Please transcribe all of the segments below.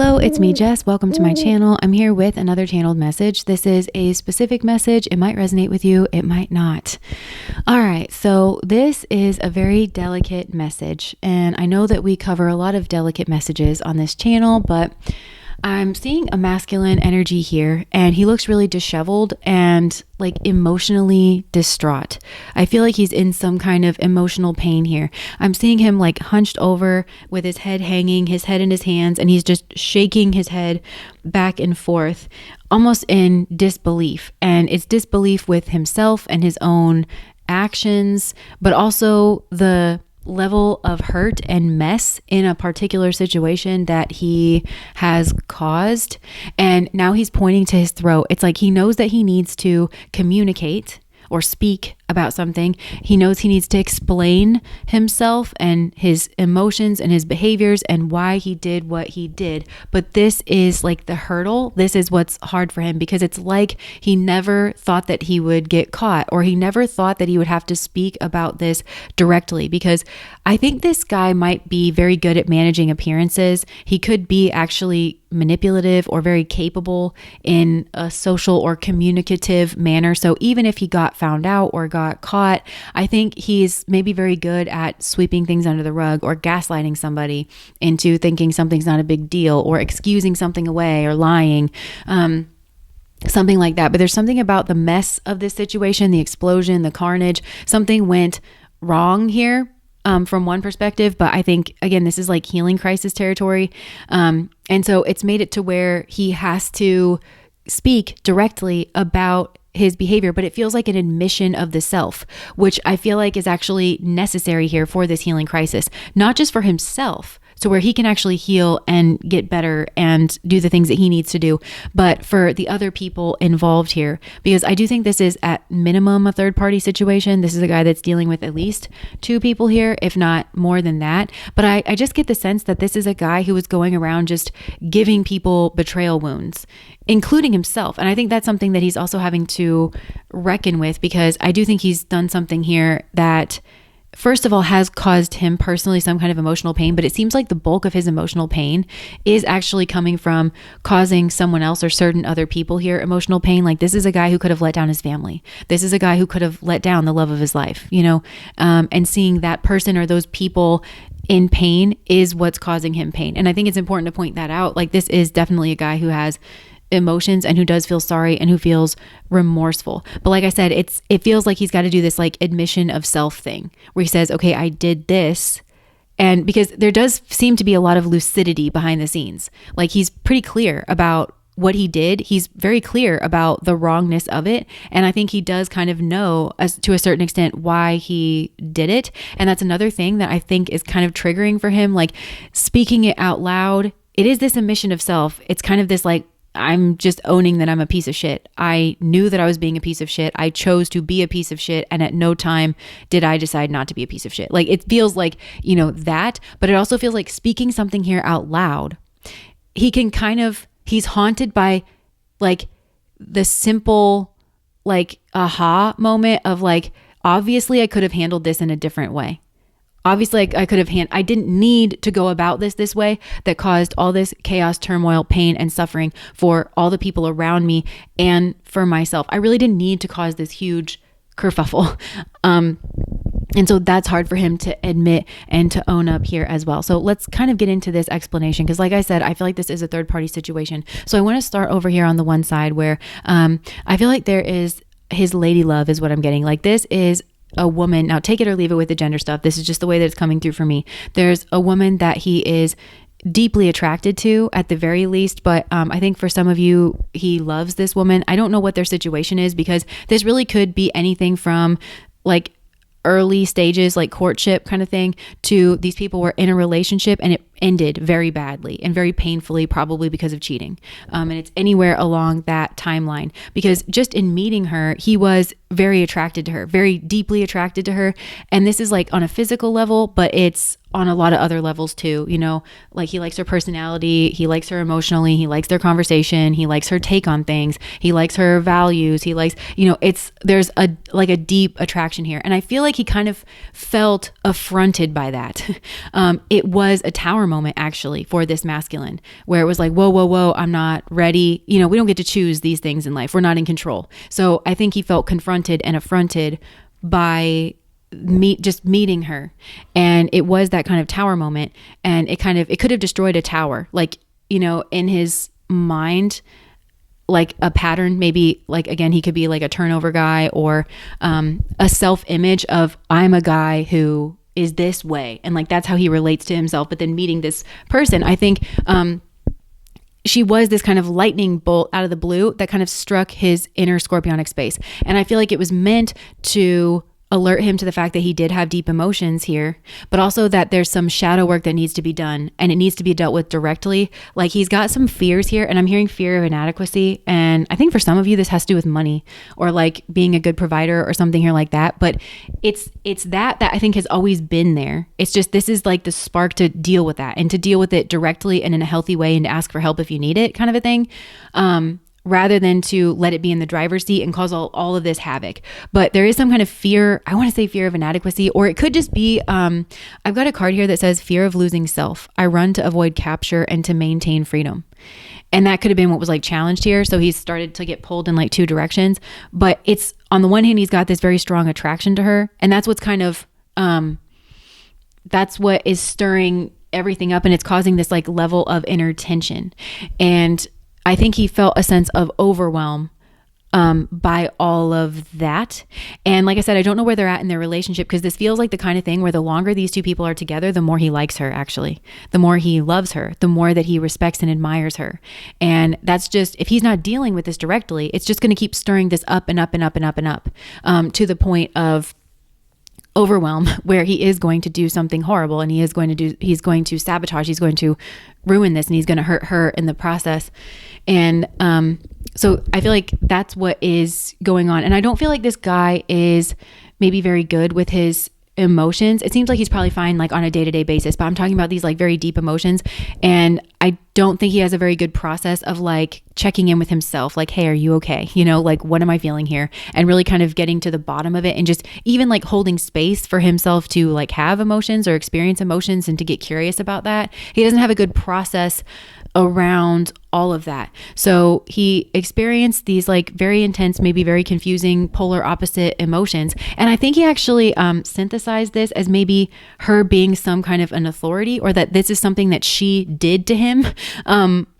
Hello, it's me, Jess. Welcome to my channel. I'm here with another channeled message. This is a specific message. It might resonate with you. It might not. All right. So this is a very delicate message. And I know that we cover a lot of delicate messages on this channel, but I'm seeing a masculine energy here, and he looks really disheveled and like emotionally distraught. I feel like he's in some kind of emotional pain here. I'm seeing him like hunched over with his head hanging, his head in his hands, and he's just shaking his head back and forth, almost in disbelief. And it's disbelief with himself and his own actions, but also the level of hurt and mess in a particular situation that he has caused. And now he's pointing to his throat. It's like he knows that he needs to communicate or speak about something. He knows he needs to explain himself and his emotions and his behaviors and why he did what he did. But this is like the hurdle. This is what's hard for him, because it's like he never thought that he would get caught, or he never thought that he would have to speak about this directly, because I think this guy might be very good at managing appearances. He could be actually manipulative or very capable in a social or communicative manner. So even if he got found out or got caught, I think he's maybe very good at sweeping things under the rug or gaslighting somebody into thinking something's not a big deal, or excusing something away, or lying, something like that. But there's something about the mess of this situation, the explosion, the carnage. Something went wrong here. From one perspective, but I think, again, this is like healing crisis territory. And so it's made it to where he has to speak directly about his behavior, but it feels like an admission of the self, which I feel like is actually necessary here for this healing crisis, not just for himself, so where he can actually heal and get better and do the things that he needs to do, but for the other people involved here, because I do think this is at minimum a third party situation. This is a guy that's dealing with at least two people here, if not more than that. But I just get the sense that this is a guy who is going around just giving people betrayal wounds, including himself. And I think that's something that he's also having to reckon with, because I do think he's done something here that, first of all, has caused him personally some kind of emotional pain, but it seems like the bulk of his emotional pain is actually coming from causing someone else or certain other people here emotional pain. Like, this is a guy who could have let down his family. This is a guy who could have let down the love of his life, and seeing that person or those people in pain is what's causing him pain. And I think it's important to point that out. Like, this is definitely a guy who has emotions and who does feel sorry and who feels remorseful. But like I said, it feels like he's got to do this like admission of self thing where he says, okay, I did this. And because there does seem to be a lot of lucidity behind the scenes. Like, he's pretty clear about what he did. He's very clear about the wrongness of it. And I think he does kind of know, as to a certain extent, why he did it. And that's another thing that I think is kind of triggering for him. Like, speaking it out loud, it is this admission of self. It's kind of this like, I'm just owning that I'm a piece of shit. I knew that I was being a piece of shit. I chose to be a piece of shit. And at no time did I decide not to be a piece of shit. Like, it feels like, that, but it also feels like speaking something here out loud. He's haunted by like the simple, like, aha moment of like, obviously I could have handled this in a different way. Obviously, I could have I didn't need to go about this way that caused all this chaos, turmoil, pain, and suffering for all the people around me and for myself. I really didn't need to cause this huge kerfuffle. And so that's hard for him to admit and to own up here as well. So let's kind of get into this explanation, because like I said, I feel like this is a third party situation. So I want to start over here on the one side where I feel like there is his lady love is what I'm getting. Like, this is a woman. Now, take it or leave it with the gender stuff. This is just the way that it's coming through for me. There's a woman that he is deeply attracted to at the very least, but I think for some of you, he loves this woman. I don't know what their situation is, because this really could be anything from like early stages, like courtship kind of thing, to these people were in a relationship and it ended very badly and very painfully, probably because of cheating. And it's anywhere along that timeline, because just in meeting her, he was very attracted to her, very deeply attracted to her. And this is like on a physical level, but it's on a lot of other levels too, like he likes her personality, he likes her emotionally, he likes their conversation, he likes her take on things, he likes her values, he likes, there's a deep attraction here. And I feel like he kind of felt affronted by that. It was a tower moment actually for this masculine, where it was like, whoa, I'm not ready. We don't get to choose these things in life. We're not in control. So I think he felt confronted and affronted by just meeting her. And it was that kind of tower moment. And it could have destroyed a tower, like, in his mind, like a pattern, maybe like, again, he could be like a turnover guy, or a self-image of, I'm a guy who is this way. And like, that's how he relates to himself. But then meeting this person, I think, she was this kind of lightning bolt out of the blue that kind of struck his inner scorpionic space. And I feel like it was meant to alert him to the fact that he did have deep emotions here, but also that there's some shadow work that needs to be done, and it needs to be dealt with directly. Like, he's got some fears here, and I'm hearing fear of inadequacy. And I think for some of you, this has to do with money, or like being a good provider or something here like that. But it's that I think has always been there. It's just, this is like the spark to deal with that, and to deal with it directly and in a healthy way, and to ask for help if you need it, kind of a thing. Rather than to let it be in the driver's seat and cause all of this havoc. But there is some kind of fear, I want to say fear of inadequacy, or it could just be, I've got a card here that says fear of losing self. I run to avoid capture and to maintain freedom. And that could have been what was like challenged here. So he's started to get pulled in like two directions. But it's, on the one hand, he's got this very strong attraction to her. And that's what's kind of, that's what is stirring everything up. And it's causing this like level of inner tension. And I think he felt a sense of overwhelm by all of that. And like I said, I don't know where they're at in their relationship, because this feels like the kind of thing where the longer these two people are together, the more he likes her, actually. The more he loves her, the more that he respects and admires her. And that's just, if he's not dealing with this directly, it's just going to keep stirring this up and up and up and up and up, to the point of overwhelm, where he is going to do something horrible, and he's going to sabotage, he's going to ruin this, and he's going to hurt her in the process. And so I feel like that's what is going on. And I don't feel like this guy is maybe very good with his emotions. It seems like he's probably fine like on a day-to-day basis, but I'm talking about these like very deep emotions. And I don't think he has a very good process of like checking in with himself. Like, hey, are you okay? Like, what am I feeling here? And really kind of getting to the bottom of it, and just even like holding space for himself to like have emotions or experience emotions, and to get curious about that. He doesn't have a good process around all of that. So he experienced these like very intense, maybe very confusing, polar opposite emotions. And I think he actually synthesized this as maybe her being some kind of an authority, or that this is something that she did to him,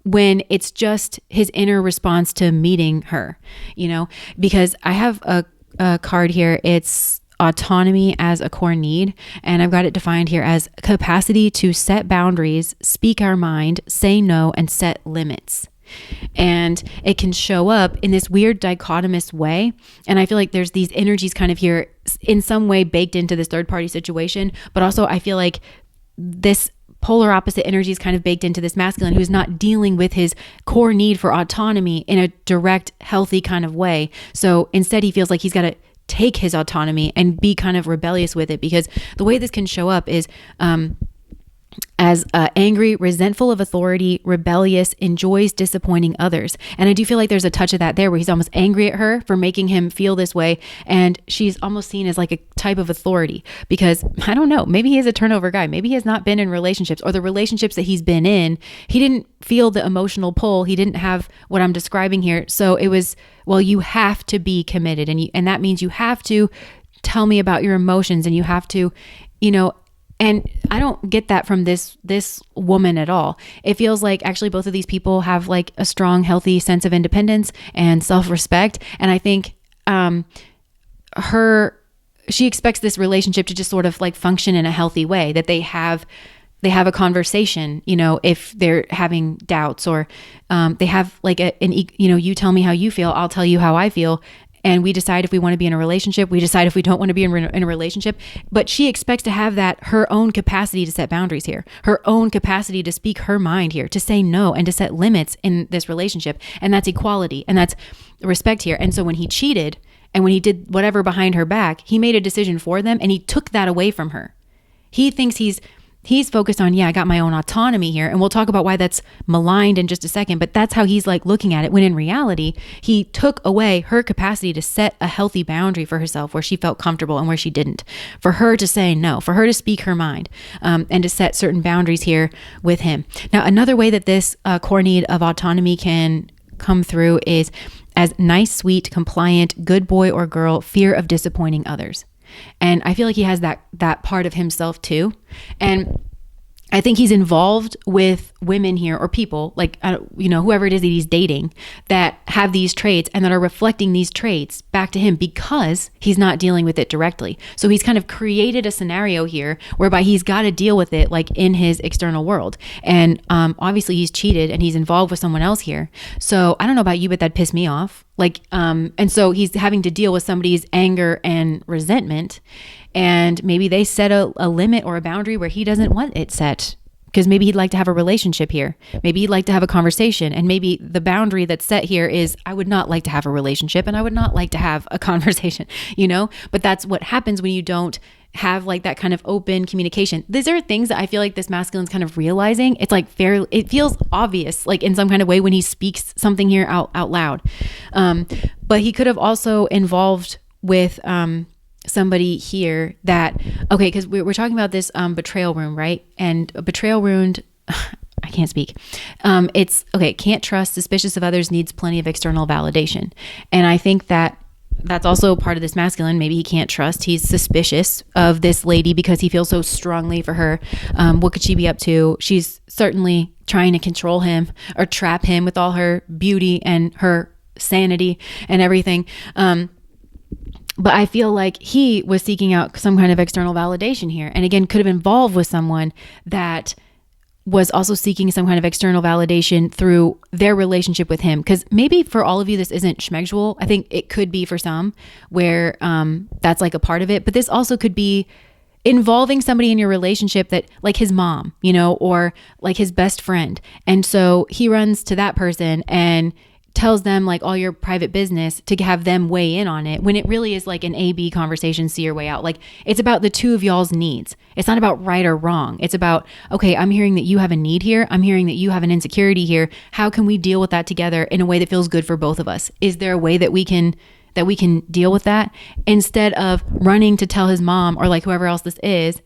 when it's just his inner response to meeting her, because I have a card here. It's autonomy as a core need. And I've got it defined here as capacity to set boundaries, speak our mind, say no, and set limits. And it can show up in this weird dichotomous way. And I feel like there's these energies kind of here in some way baked into this third party situation. But also I feel like this polar opposite energy is kind of baked into this masculine, who's not dealing with his core need for autonomy in a direct, healthy kind of way. So instead he feels like he's got to take his autonomy and be kind of rebellious with it, because the way this can show up is as angry, resentful of authority, rebellious, enjoys disappointing others. And I do feel like there's a touch of that there, where he's almost angry at her for making him feel this way, and she's almost seen as like a type of authority, because I don't know, maybe he is a turnover guy, maybe he has not been in relationships, or the relationships that he's been in, he didn't feel the emotional pull, he didn't have what I'm describing here. So it was, well, you have to be committed, and that means you have to tell me about your emotions, and you have to, and I don't get that from this woman at all. It feels like actually both of these people have like a strong, healthy sense of independence and self-respect. And I think she expects this relationship to just sort of like function in a healthy way, that they have a conversation, if they're having doubts, or they have like you tell me how you feel, I'll tell you how I feel. And we decide if we want to be in a relationship. We decide if we don't want to be in a relationship. But she expects to have that, her own capacity to set boundaries here, her own capacity to speak her mind here, to say no, and to set limits in this relationship. And that's equality, and that's respect here. And so when he cheated, and when he did whatever behind her back, he made a decision for them, and he took that away from her. He thinks he's he's focused on, I got my own autonomy here. And we'll talk about why that's maligned in just a second, but that's how he's like looking at it. When in reality, he took away her capacity to set a healthy boundary for herself where she felt comfortable and where she didn't, for her to say no, for her to speak her mind, and to set certain boundaries here with him. Now, another way that this core need of autonomy can come through is as nice, sweet, compliant, good boy or girl, fear of disappointing others. And I feel like he has that part of himself too. And I think he's involved with women here, or people, like, whoever it is that he's dating, that have these traits and that are reflecting these traits back to him because he's not dealing with it directly. So he's kind of created a scenario here whereby he's got to deal with it like in his external world. And obviously he's cheated and he's involved with someone else here. So I don't know about you, but that pissed me off. And so he's having to deal with somebody's anger and resentment. And maybe they set a limit or a boundary where he doesn't want it set, because maybe he'd like to have a relationship here. Maybe he'd like to have a conversation. And maybe the boundary that's set here is, I would not like to have a relationship and I would not like to have a conversation, but that's what happens when you don't have like that kind of open communication. These are things that I feel like this masculine's kind of realizing. It's like it feels obvious, like in some kind of way when he speaks something here out loud. But he could have also involved with, somebody here that, okay, because we're talking about this betrayal wound, right? And a betrayal wound, I can't speak. It's okay. Can't trust, suspicious of others, needs plenty of external validation. And I think that's also part of this masculine. Maybe he can't trust. He's suspicious of this lady because he feels so strongly for her. What could she be up to? She's certainly trying to control him or trap him with all her beauty and her sanity and everything. But I feel like he was seeking out some kind of external validation here. And again, could have involved with someone that was also seeking some kind of external validation through their relationship with him. Because maybe for all of you, this isn't schmegsual. I think it could be for some where that's like a part of it. But this also could be involving somebody in your relationship that, like his mom, or like his best friend. And so he runs to that person and tells them like all your private business to have them weigh in on it, when it really is like an A-B conversation, see your way out. Like, it's about the two of y'all's needs. It's not about right or wrong. It's about, okay, I'm hearing that you have a need here. I'm hearing that you have an insecurity here. How can we deal with that together in a way that feels good for both of us? Is there a way that we can deal with that, instead of running to tell his mom or like whoever else this is,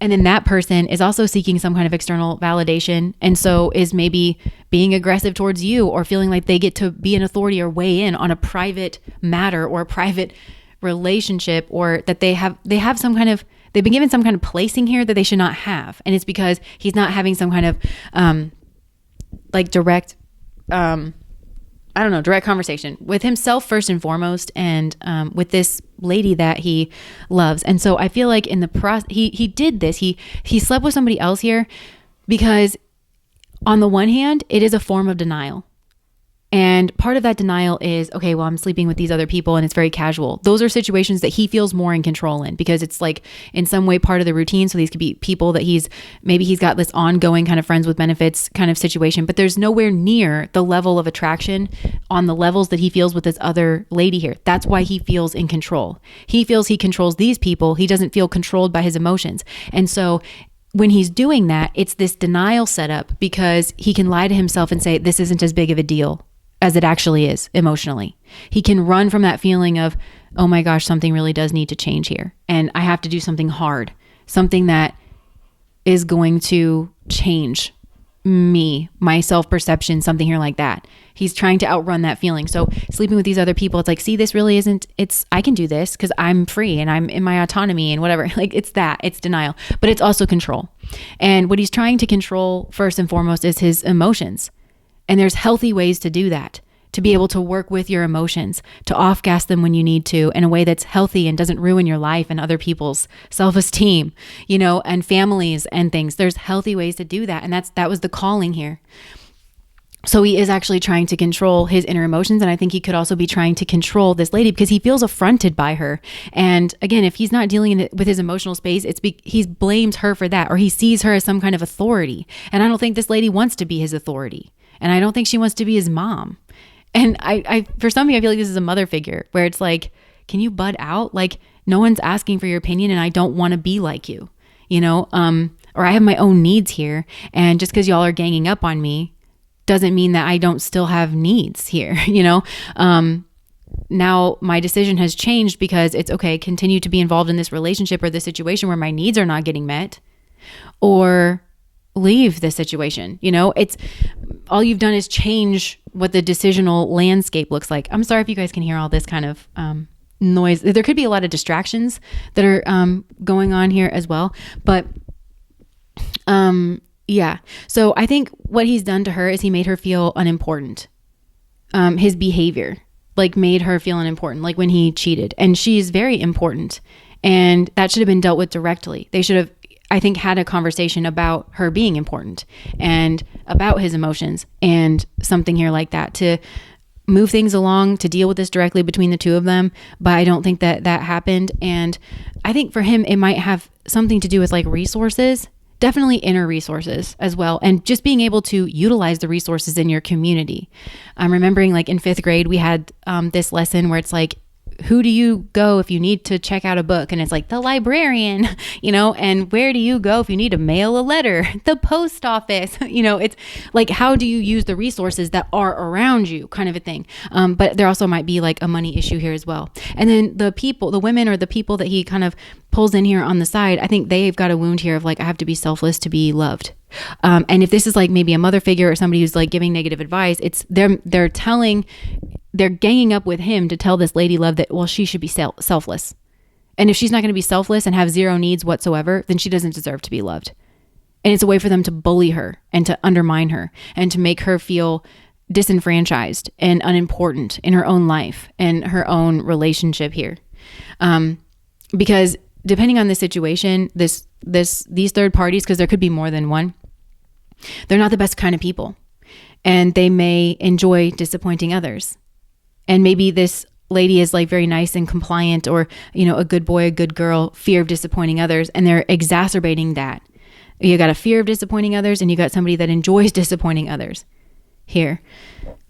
and then that person is also seeking some kind of external validation. And so is maybe being aggressive towards you, or feeling like they get to be an authority or weigh in on a private matter or a private relationship, or that they've been given some kind of placing here that they should not have. And it's because he's not having some kind of direct direct conversation with himself first and foremost, and with this lady that he loves. And so I feel like in the process, he did this. He slept with somebody else here because, on the one hand, it is a form of denial. And part of that denial is, okay, well, I'm sleeping with these other people and it's very casual. Those are situations that he feels more in control in, because it's like in some way part of the routine. So these could be people that he's got this ongoing kind of friends with benefits kind of situation, but there's nowhere near the level of attraction on the levels that he feels with this other lady here. That's why he feels in control. He feels he controls these people. He doesn't feel controlled by his emotions. And so when he's doing that, it's this denial setup, because he can lie to himself and say, this isn't as big of a deal as it actually is emotionally. He can run from that feeling of, oh my gosh, something really does need to change here. And I have to do something hard, something that is going to change me, my self-perception, something here like that. He's trying to outrun that feeling. So sleeping with these other people, it's like, see, this really isn't, I can do this because I'm free and I'm in my autonomy and whatever. Like, it's denial, but it's also control. And what he's trying to control first and foremost is his emotions. And there's healthy ways to do that, to be able to work with your emotions, to off-gas them when you need to in a way that's healthy and doesn't ruin your life and other people's self-esteem, and families and things. There's healthy ways to do that. And that was the calling here. So he is actually trying to control his inner emotions. And I think he could also be trying to control this lady because he feels affronted by her. And again, if he's not dealing with his emotional space, he blames her for that, or he sees her as some kind of authority. And I don't think this lady wants to be his authority. And I don't think she wants to be his mom. And I for some of you, I feel like this is a mother figure where it's like, can you bud out? Like, no one's asking for your opinion and I don't want to be like you. or I have my own needs here. And just because y'all are ganging up on me doesn't mean that I don't still have needs here, Now my decision has changed because it's okay, continue to be involved in this relationship or this situation where my needs are not getting met, or leave this situation. It's all you've done is change what the decisional landscape looks like. I'm sorry if you guys can hear all this kind of noise. There could be a lot of distractions that are going on here as well. But yeah. So I think what he's done to her is he made her feel unimportant. His behavior made her feel unimportant, like when he cheated. And she's very important. And that should have been dealt with directly. They should have, I think, had a conversation about her being important and about his emotions and something here like that to move things along, to deal with this directly between the two of them. But I don't think that happened. And I think for him, it might have something to do with resources, definitely inner resources as well. And just being able to utilize the resources in your community. I'm remembering in 5th grade, we had this lesson where it's who do you go if you need to check out a book? And it's the librarian, and where do you go if you need to mail a letter? The post office, it's how do you use the resources that are around you, kind of a thing. But there also might be a money issue here as well. And then the women or the people that he kind of pulls in here on the side, I think they've got a wound here of I have to be selfless to be loved. And if this is maybe a mother figure or somebody who's giving negative advice, it's they're ganging up with him to tell this lady love that, well, she should be selfless. And if she's not going to be selfless and have zero needs whatsoever, then she doesn't deserve to be loved. And it's a way for them to bully her and to undermine her and to make her feel disenfranchised and unimportant in her own life and her own relationship here. Because depending on the situation, these third parties, because there could be more than one, they're not the best kind of people. And they may enjoy disappointing others. And maybe this lady is very nice and compliant, or, a good boy, a good girl, fear of disappointing others. And they're exacerbating that. You got a fear of disappointing others, and you got somebody that enjoys disappointing others here.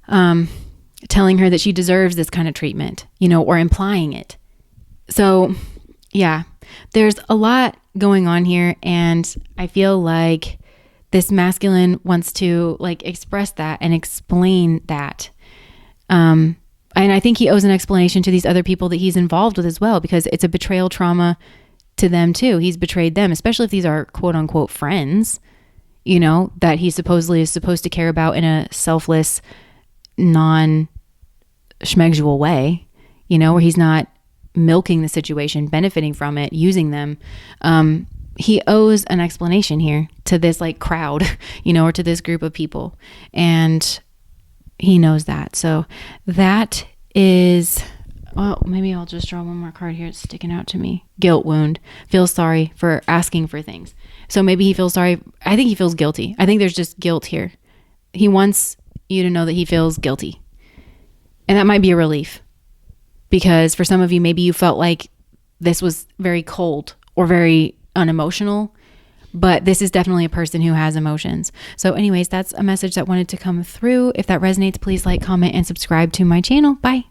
Telling her that she deserves this kind of treatment, or implying it. So yeah, there's a lot going on here. And I feel like this masculine wants to express that and explain that. And I think he owes an explanation to these other people that he's involved with as well, because it's a betrayal trauma to them too. He's betrayed them, especially if these are quote unquote friends, that he supposedly is supposed to care about in a selfless, non-schmegsual way, where he's not milking the situation, benefiting from it, using them. He owes an explanation here to this crowd, or to this group of people. And he knows that. So that is, well, maybe I'll just draw one more card here. It's sticking out to me. Guilt wound. Feels sorry for asking for things. So maybe he feels sorry. I think he feels guilty. I think there's just guilt here. He wants you to know that he feels guilty. And that might be a relief. Because for some of you, maybe you felt like this was very cold or very unemotional. But this is definitely a person who has emotions. So anyways, that's a message that wanted to come through. If that resonates, please like, comment, and subscribe to my channel. Bye.